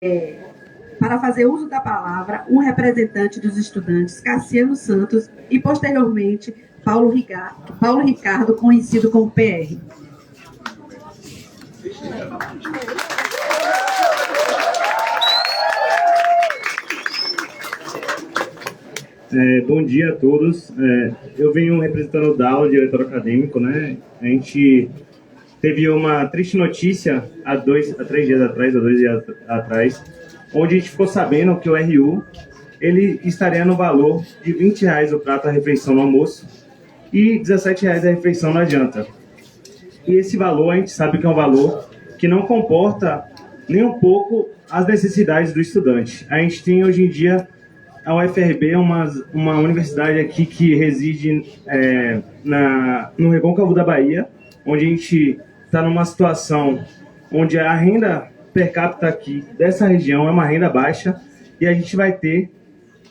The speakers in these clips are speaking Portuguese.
para fazer uso da palavra um representante dos estudantes, Cassiano Santos, e posteriormente Paulo Ricardo, conhecido como PR. Bom dia a todos. Eu venho representando o DAO, o diretor acadêmico, né? A gente teve uma triste notícia há 2 dias atrás, onde a gente ficou sabendo que o RU ele estaria no valor de R$20 o prato a refeição no almoço e R$17 a refeição na janta. E esse valor a gente sabe que é um valor que não comporta nem um pouco as necessidades do estudante. A gente tem hoje em dia a UFRB é uma universidade aqui que reside no Recôncavo da Bahia, onde a gente está numa situação onde a renda per capita aqui dessa região é uma renda baixa e a gente vai ter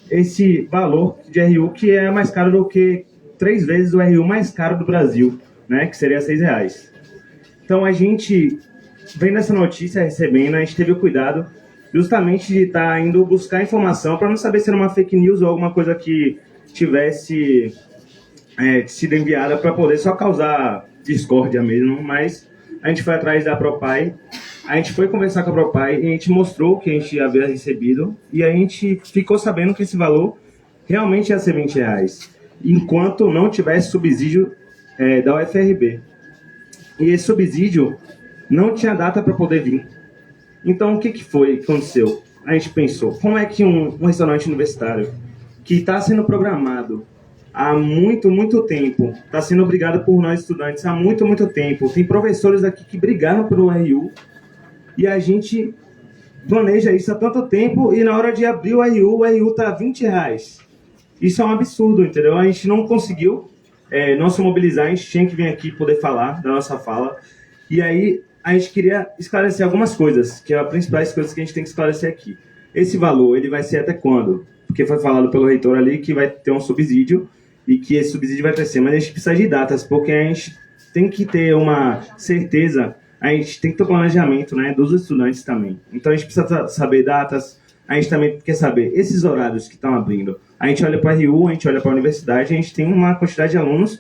esse valor de RU que é mais caro do que 3 vezes o RU mais caro do Brasil, né, que seria R$6. Então a gente, vendo essa notícia, recebendo, a gente teve o cuidado justamente de estar indo buscar informação para não saber se era uma fake news ou alguma coisa que tivesse sido enviada para poder só causar discórdia mesmo, mas a gente foi atrás da Propai, a gente foi conversar com a Propai e a gente mostrou que a gente havia recebido e a gente ficou sabendo que esse valor realmente ia ser R$20, enquanto não tivesse subsídio da UFRB. E esse subsídio não tinha data para poder vir. Então, o que foi que aconteceu? A gente pensou, como é que um restaurante universitário que está sendo programado há muito, muito tempo, está sendo obrigado por nós estudantes há muito, muito tempo, tem professores aqui que brigaram pelo RU, e a gente planeja isso há tanto tempo, e na hora de abrir o RU está R$20. Isso é um absurdo, entendeu? A gente não conseguiu não se mobilizar, a gente tinha que vir aqui poder falar da nossa fala, e aí a gente queria esclarecer algumas coisas, que é as principais coisas que a gente tem que esclarecer aqui. Esse valor, ele vai ser até quando? Porque foi falado pelo reitor ali que vai ter um subsídio e que esse subsídio vai crescer, mas a gente precisa de datas, porque a gente tem que ter uma certeza, a gente tem que ter um planejamento, né, dos estudantes também. Então a gente precisa saber datas, a gente também quer saber esses horários que estão abrindo. A gente olha para a RU, a gente olha para a universidade, a gente tem uma quantidade de alunos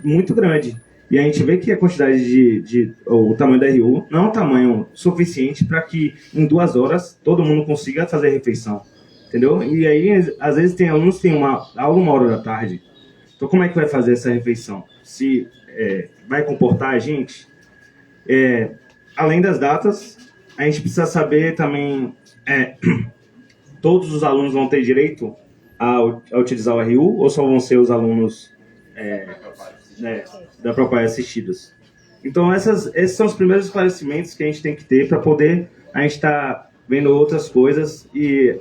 muito grande. E a gente vê que a quantidade o tamanho da RU não é um tamanho suficiente para que em 2 horas todo mundo consiga fazer a refeição, entendeu? E aí, às vezes, tem alunos que têm uma aula 1 hora da tarde. Então, como é que vai fazer essa refeição? Se vai comportar a gente? Além das datas, a gente precisa saber também, todos os alunos vão ter direito a utilizar o RU ou só vão ser os alunos da Propai assistidos? Então, esses são os primeiros esclarecimentos que a gente tem que ter para poder a gente estar vendo outras coisas, e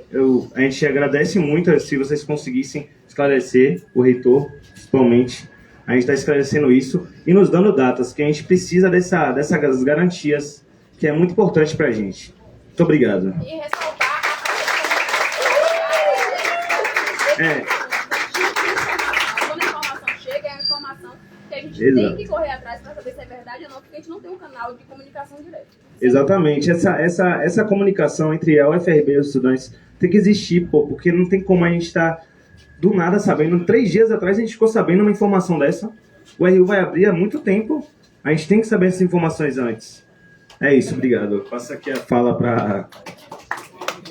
a gente agradece muito se vocês conseguissem esclarecer, o reitor, principalmente, a gente está esclarecendo isso e nos dando datas, que a gente precisa dessas garantias, que é muito importante para a gente. Muito obrigado. E ressaltar quando a informação chega, é a informação que a gente tem que correr atrás para saber se é verdade ou não, porque a gente não tem um canal de comunicação direta. Exatamente. Essa comunicação entre a UFRB e os estudantes tem que existir, porque não tem como a gente estar do nada sabendo. 3 dias atrás a gente ficou sabendo uma informação dessa. O RU vai abrir há muito tempo. A gente tem que saber essas informações antes. É isso, obrigado. Eu passo aqui a fala para...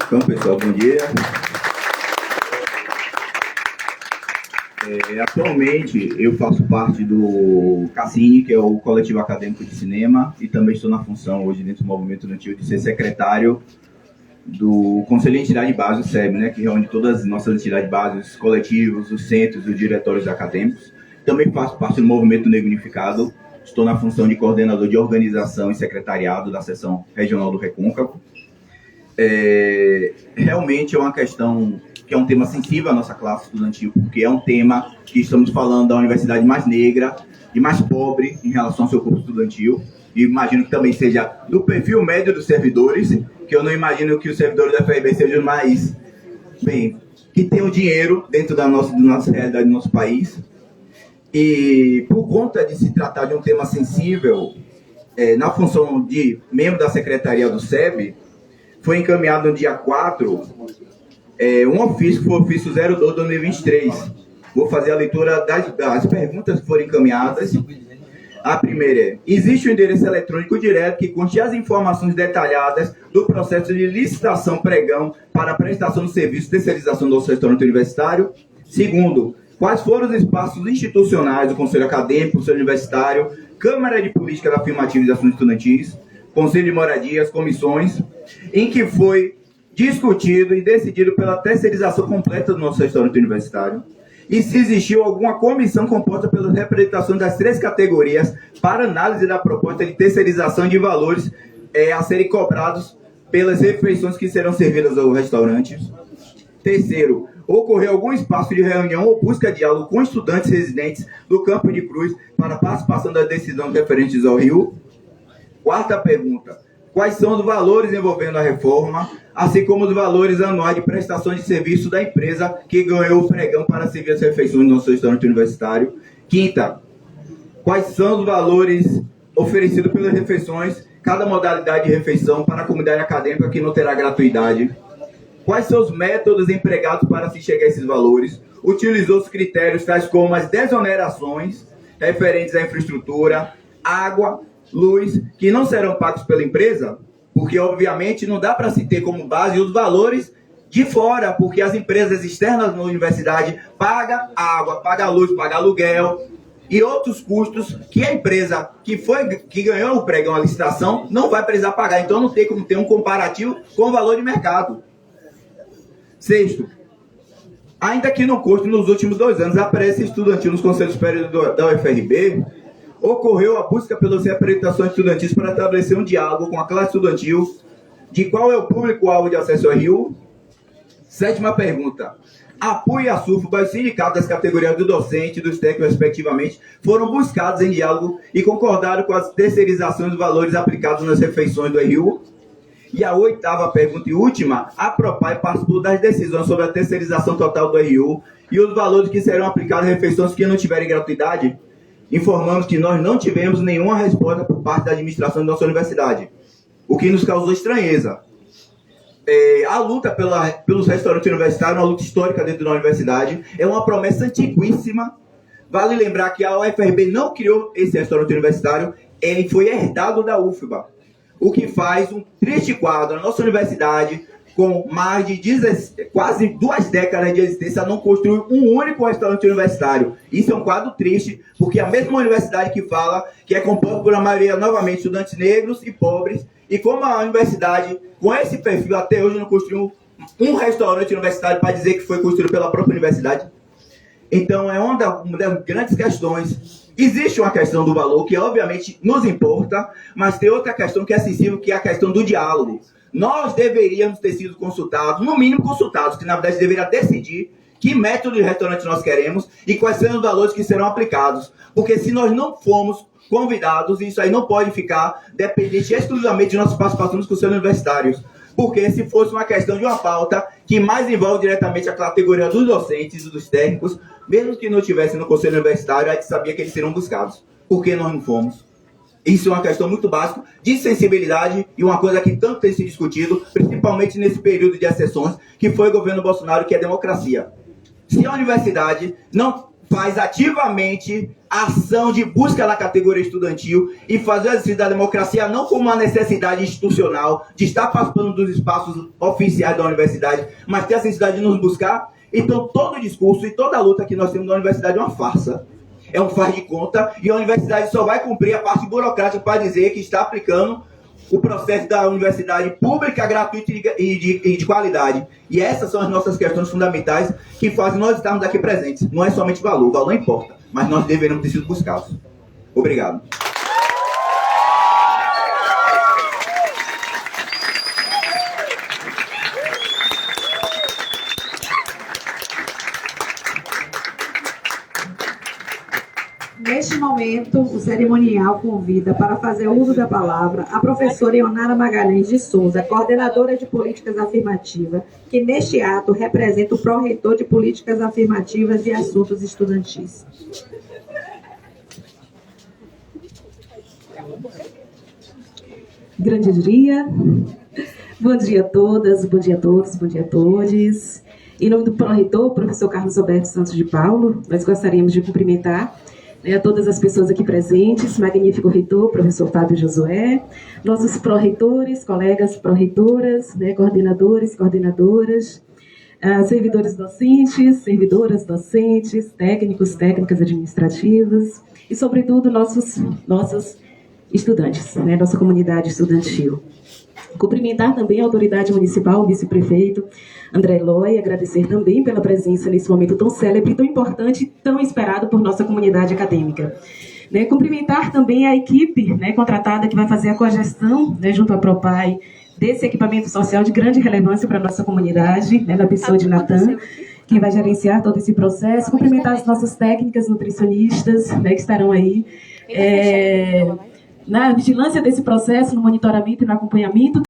Então, pessoal, bom dia. Atualmente, eu faço parte do CACINE, que é o Coletivo Acadêmico de Cinema, e também estou na função hoje dentro do movimento estudantil de ser secretário do Conselho de Entidade Base, o SEB, né, que reúne todas as nossas entidades bases, os coletivos, os centros, os diretórios acadêmicos. Também faço parte do Movimento Negro Unificado, estou na função de coordenador de organização e secretariado da seção regional do Recôncavo. Realmente é uma questão que é um tema sensível à nossa classe estudantil, porque é um tema que estamos falando da universidade mais negra e mais pobre em relação ao seu corpo estudantil. E imagino que também seja do perfil médio dos servidores, que eu não imagino que os servidores da FRB sejam mais, que tenham dinheiro dentro da nossa realidade do nosso país. E por conta de se tratar de um tema sensível, na função de membro da secretaria do SEB, foi encaminhado no dia 4, um ofício, que foi o ofício 02/2023. Vou fazer a leitura das perguntas que foram encaminhadas. A primeira é: existe um endereço eletrônico direto que conte as informações detalhadas do processo de licitação pregão para a prestação do serviço de terceirização do restaurante universitário? Segundo, quais foram os espaços institucionais do Conselho Acadêmico, Conselho Universitário, Câmara de Política Afirmativa e Ações Estudantis, Conselho de Moradias, comissões, em que foi discutido e decidido pela terceirização completa do nosso restaurante universitário? E se existiu alguma comissão composta pelas representações das 3 categorias para análise da proposta de terceirização de valores a serem cobrados pelas refeições que serão servidas ao restaurante? Terceiro, ocorreu algum espaço de reunião ou busca de diálogo com estudantes residentes do Campo de Cruz para a participação das decisões referentes ao Rio? Quarta pergunta: quais são os valores envolvendo a reforma, assim como os valores anuais de prestação de serviço da empresa que ganhou o pregão para servir as refeições no nosso restaurante universitário? Quinta, quais são os valores oferecidos pelas refeições, cada modalidade de refeição para a comunidade acadêmica que não terá gratuidade? Quais são os métodos empregados para se chegar a esses valores? Utilizou os critérios tais como as desonerações referentes à infraestrutura, água, luz, que não serão pagos pela empresa? Porque, obviamente, não dá para se ter como base os valores de fora, porque as empresas externas na universidade pagam água, pagam luz, pagam aluguel e outros custos que a empresa que ganhou o pregão, a licitação, não vai precisar pagar. Então, não tem como ter um comparativo com o valor de mercado. Sexto, ainda que não conste nos últimos 2 anos, a presença estudantil nos conselhos superiores da UFRB, ocorreu a busca pelas representações estudantis para estabelecer um diálogo com a classe estudantil de qual é o público-alvo de acesso ao Rio? Sétima pergunta: a PUI e a SUFBA, os sindicatos das categorias do docente e dos técnicos, respectivamente, foram buscados em diálogo e concordaram com as terceirizações dos valores aplicados nas refeições do Rio? E a 8ª pergunta e última: a PROPAI participou das decisões sobre a terceirização total do RU e os valores que serão aplicados às refeições que não tiverem gratuidade? Informamos que nós não tivemos nenhuma resposta por parte da administração da nossa universidade, o que nos causou estranheza. A luta pelos restaurantes universitários é uma luta histórica dentro da universidade, é uma promessa antiquíssima. Vale lembrar que a UFRB não criou esse restaurante universitário, ele foi herdado da UFBA, o que faz um triste quadro. A nossa universidade, com mais de quase 2 décadas de existência, não construiu um único restaurante universitário. Isso é um quadro triste, porque a mesma universidade que fala que é composta por a maioria, novamente, estudantes negros e pobres, e como a universidade, com esse perfil, até hoje não construiu um restaurante universitário para dizer que foi construído pela própria universidade. Então, é uma das grandes questões. Existe uma questão do valor, que obviamente nos importa, mas tem outra questão que é sensível, que é a questão do diálogo. Nós deveríamos ter sido consultados, no mínimo consultados, que na verdade deveria decidir que método de restaurante nós queremos e quais serão os valores que serão aplicados. Porque se nós não formos convidados, isso aí não pode ficar dependente exclusivamente de nossas participações nos conselhos universitários. Porque se fosse uma questão de uma pauta que mais envolve diretamente a categoria dos docentes e dos técnicos, mesmo que não estivesse no conselho universitário, a gente sabia que eles seriam buscados. Por que nós não fomos? Isso é uma questão muito básica de sensibilidade e uma coisa que tanto tem se discutido, principalmente nesse período de exceções, que foi o governo Bolsonaro, que é democracia. Se a universidade não faz ativamente ação de busca da categoria estudantil e fazer o exercício da democracia não como uma necessidade institucional de estar participando dos espaços oficiais da universidade, mas ter a necessidade de nos buscar, então todo o discurso e toda a luta que nós temos na universidade é uma farsa. É um faz de conta, e a universidade só vai cumprir a parte burocrática para dizer que está aplicando o processo da universidade pública, gratuita e de qualidade. E essas são as nossas questões fundamentais que fazem nós estarmos aqui presentes. Não é somente valor, o valor importa, mas nós deveríamos ter sido buscados. Obrigado. Neste momento, o cerimonial convida para fazer uso da palavra a professora Ionara Magalhães de Souza, coordenadora de Políticas Afirmativas, que neste ato representa o pró-reitor de Políticas Afirmativas e Assuntos Estudantis. Grande dia. Bom dia a todas, bom dia a todos, bom dia a todos. Em nome do pró-reitor, professor Carlos Alberto Santos de Paulo, nós gostaríamos de cumprimentar a todas as pessoas aqui presentes, magnífico reitor, professor Fábio Josué, nossos pró-reitores, colegas pró-reitoras, coordenadores, coordenadoras, servidores docentes, servidoras docentes, técnicos, técnicas administrativas e, sobretudo, nossos estudantes, nossa comunidade estudantil. Cumprimentar também a autoridade municipal, o vice-prefeito André Eloy, agradecer também pela presença nesse momento tão célebre, tão importante, tão esperado por nossa comunidade acadêmica. Cumprimentar também a equipe contratada que vai fazer a cogestão junto à Propai desse equipamento social de grande relevância para a nossa comunidade, na pessoa de Natan, que vai gerenciar todo esse processo. Cumprimentar as nossas técnicas nutricionistas que estarão aí na vigilância desse processo, no monitoramento e no acompanhamento.